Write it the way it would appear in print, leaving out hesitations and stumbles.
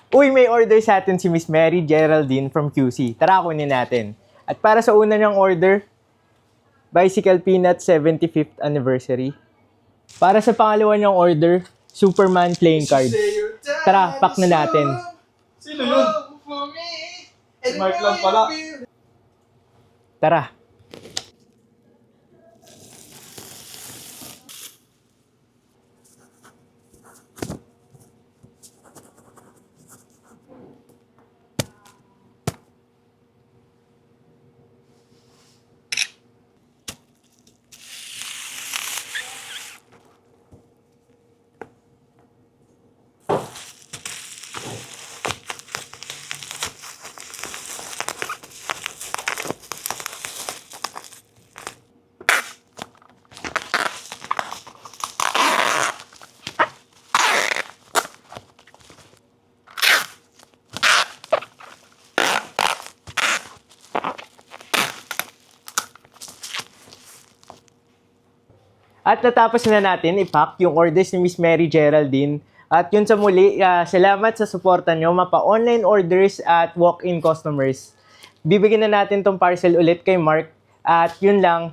Uy, may order sa atin si Miss Mary Geraldine from QC. Tara, kunin natin. At para sa una niyang order, Bicycle Peanut 75th Anniversary. Para sa pangalawa niyang order, Superman Playing Cards. Tara, pack na natin. Sino yun? Si Mark lang pala. Tara. At natapos na natin i-pack yung orders ni Miss Mary Geraldine. At yun sa muli, salamat sa suporta nyo, mapa-online orders at walk-in customers. Bibigyan na natin tong parcel ulit kay Mark. At yun lang,